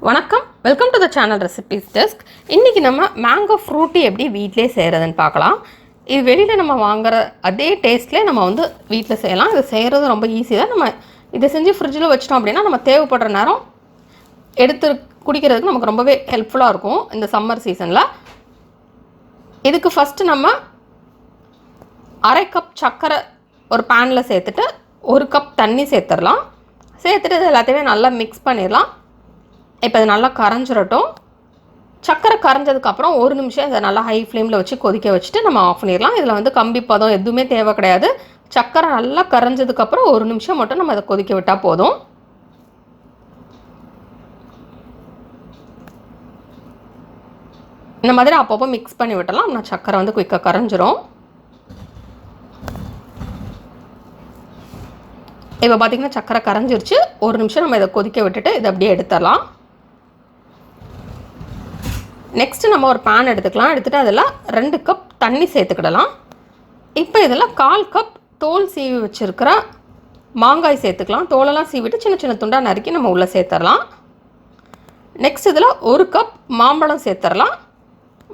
வணக்கம், welcome to the channel recipes desk. இன்றைக்கி நம்ம மேங்கோ ஃப்ரூட்டி எப்படி வீட்டிலே செய்கிறதுன்னு பார்க்கலாம். இது வெளியில் நம்ம வாங்குகிற அதே டேஸ்ட்லேயே நம்ம வீட்டில் செய்யலாம். இது செய்கிறது ரொம்ப ஈஸி தான். நம்ம இதை செஞ்சு ஃப்ரிட்ஜில் வச்சிட்டோம் அப்படின்னா நம்ம தேவைப்படுற நேரம் எடுத்து குடிக்கிறதுக்கு நமக்கு ரொம்பவே ஹெல்ப்ஃபுல்லாக இருக்கும் இந்த சம்மர் சீசனில். இதுக்கு ஃபஸ்ட்டு நம்ம அரை கப் சர்க்கரை ஒரு பேனில் சேர்த்துட்டு 1 கப் தண்ணி சேர்த்துடலாம். சேர்த்துட்டு இது எல்லாத்தையுமே நல்லா மிக்ஸ் பண்ணிடலாம். இப்போ இது நல்லா கரைஞ்சிடட்டும். சர்க்கரை கரைஞ்சதுக்கப்புறம் 1 நிமிஷம் இதை நல்லா ஹை ஃப்ளேமில் வச்சு கொதிக்க வச்சுட்டு நம்ம ஆஃப் பண்ணிடலாம். இதில் கம்பி பதம் எதுவுமே தேவை கிடையாது. சர்க்கரை நல்லா கரைஞ்சதுக்கப்புறம் 1 நிமிஷம் மட்டும் நம்ம இதை கொதிக்க விட்டால் போதும். இந்த மாதிரி அப்பப்போ மிக்ஸ் பண்ணி விட்டலாம். நான் சர்க்கரை குயிக்காக கரைஞ்சிரும். இப்போ பார்த்திங்கன்னா சர்க்கரை கரைஞ்சிருச்சு. 1 நிமிஷம் நம்ம இதை கொதிக்க விட்டுட்டு இதை அப்படியே எடுத்துடலாம். நெக்ஸ்ட்டு நம்ம ஒரு பேன் எடுத்துக்கலாம். எடுத்துகிட்டு அதில் 2 கப் தண்ணி சேர்த்துக்கிடலாம். இப்போ இதில் 1/4 கப் தோல் சீவி வச்சுருக்கிற மாங்காய் சேர்த்துக்கலாம். தோலெல்லாம் சீவிட்டு சின்ன சின்ன துண்டாக நறுக்கி நம்ம உள்ளே சேர்த்துடலாம். நெக்ஸ்ட் இதில் 1 கப் மாம்பழம் சேர்த்துடலாம்.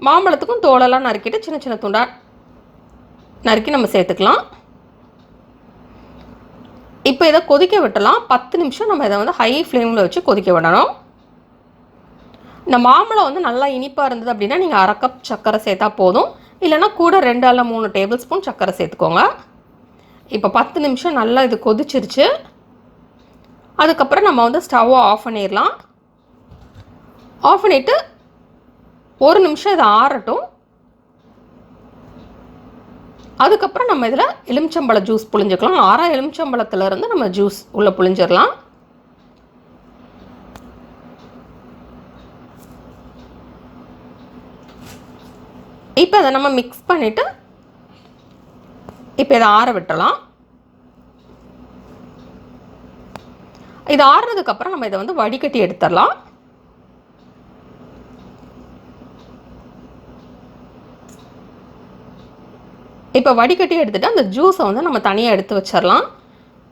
மாம்பழத்துக்கும் தோலெல்லாம் நறுக்கிட்டு சின்ன சின்ன துண்டாக நறுக்கி நம்ம சேர்த்துக்கலாம். இப்போ இதை கொதிக்க விட்டலாம். 10 நிமிஷம் நம்ம இதை ஹை ஃப்ளேமில் வச்சு கொதிக்க விடணும். இந்த மாம்பழம் நல்லா இனிப்பாக இருந்தது அப்படின்னா நீங்கள் 1/2 கப் சர்க்கரை சேர்த்தா போதும். இல்லைனா கூட 2 அல்ல 3 டேபிள் ஸ்பூன் சர்க்கரை சேர்த்துக்கோங்க. இப்போ 10 நிமிஷம் நல்லா இது கொதிச்சிருச்சு. அதுக்கப்புறம் நம்ம ஸ்டவ்வை ஆஃப் பண்ணிடலாம். ஆஃப் பண்ணிவிட்டு 1 நிமிஷம் இதை ஆறட்டும். அதுக்கப்புறம் நம்ம இதில் எலுமிச்சம்பழ ஜூஸ் புழிஞ்சிக்கலாம். 1/2 எலுமிச்சம்பழத்துலேருந்து நம்ம ஜூஸ் உள்ளே புழிஞ்சிடலாம். இப்போ அதை நம்ம மிக்ஸ் பண்ணிவிட்டு இப்போ இதை ஆற விட்டுறலாம். இது ஆறுனதுக்கப்புறம் நம்ம இதை வடிகட்டி எடுத்துடலாம். இப்போ வடிகட்டி எடுத்துகிட்டு அந்த ஜூஸை நம்ம தனியாக எடுத்து வச்சிடலாம்.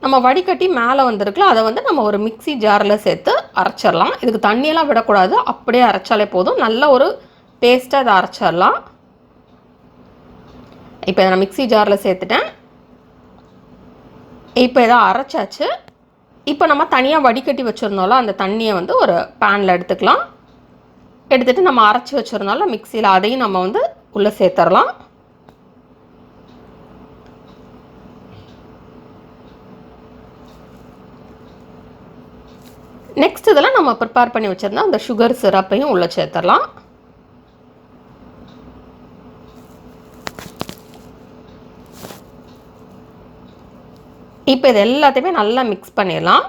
நம்ம வடிகட்டி மேலே வந்திருக்குல அதை நம்ம ஒரு மிக்ஸி ஜாரில் சேர்த்து அரைச்சிடலாம். இதுக்கு தண்ணியெல்லாம் விடக்கூடாது, அப்படியே அரைச்சாலே போதும். நல்ல ஒரு பேஸ்ட்டாக அதை அரைச்சிடலாம். இப்போ இதை நான் மிக்ஸி ஜாரில் சேர்த்துட்டேன். இப்போ இதை அரைச்சாச்சு. இப்போ நம்ம தனியாக வடிகட்டி வச்சுருந்தோம்ல அந்த தண்ணியை ஒரு பேனில் எடுத்துக்கலாம். எடுத்துகிட்டு நம்ம அரைச்சி வச்சுருந்தோம்ல மிக்சியில் அதையும் நம்ம உள்ளே சேர்த்துடலாம். நெக்ஸ்ட் இதில் நம்ம ப்ரிப்பேர் பண்ணி வச்சுருந்தா அந்த சுகர் சிரப்பையும் உள்ளே சேர்த்துடலாம். இப்போ இது எல்லாத்தையுமே நல்லா மிக்ஸ் பண்ணிடலாம்.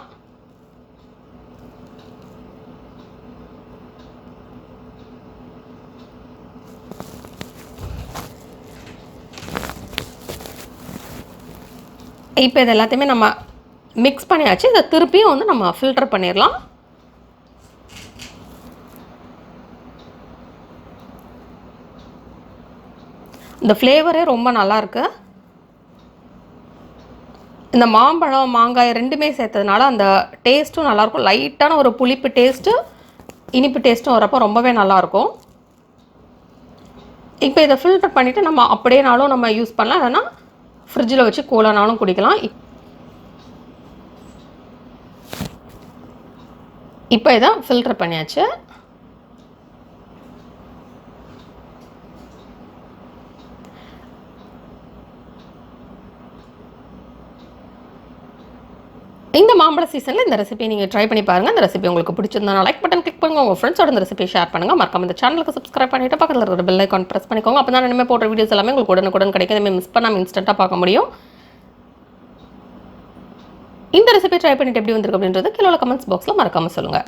இப்போ இது எல்லாத்தையுமே நம்ம மிக்ஸ் பண்ணியாச்சு. இதை திருப்பியும் நம்ம ஃபில்டர் பண்ணிடலாம். இந்த ஃப்ளேவரே ரொம்ப நல்லாயிருக்கு. இந்த மாம்பழம் மாங்காய் ரெண்டுமே சேர்த்ததுனால அந்த டேஸ்ட்டும் நல்லாயிருக்கும். லைட்டான ஒரு புளிப்பு டேஸ்ட்டு இனிப்பு டேஸ்ட்டும் வரப்போ ரொம்பவே நல்லாயிருக்கும். இப்போ இதை ஃபில்டர் பண்ணிவிட்டு நம்ம அப்படியேனாலும் நம்ம யூஸ் பண்ணலாம். இல்லைன்னா ஃப்ரிட்ஜில் வச்சு கூலானாலும் குடிக்கலாம். இப்போ இதை ஃபில்டர் பண்ணியாச்சு. இந்த மாம்பழ சீசனில் இந்த ரெசிபி நீங்கள் ட்ரை பண்ணி பாருங்கள். இந்த ரெசிபி உங்களுக்கு பிடிச்சிருந்தா லைக் பட்டன் கிளிக் பண்ணுங்கள். உங்கள் ஃப்ரெண்ட்ஸோட இந்த ரெசிபி ஷேர் பண்ணுங்கள். மறக்காம இந்த சேனலுக்கு சப்ஸ்கிரைப் பண்ணிவிட்டு பக்கத்தில் இருக்கிற பெல் ஐக்கான் ப்ரெஸ் பண்ணிக்கோங்க. அப்போ தான் இனிமேல் போடுற வீடியோஸ் எல்லாமே உங்களுக்கு உடனுக்குடன் கிடைக்கும். இனிமேல் மிஸ் பண்ணாமல் இன்ஸ்டண்ட்டாக பார்க்க முடியும். இந்த ரெசிபி ட்ரை பண்ணிவிட்டு எப்படி வந்திருக்கு அப்படின்றது கீழே கமெண்ட்ஸ் பாக்ஸில் மறக்காமல் சொல்லுங்கள்.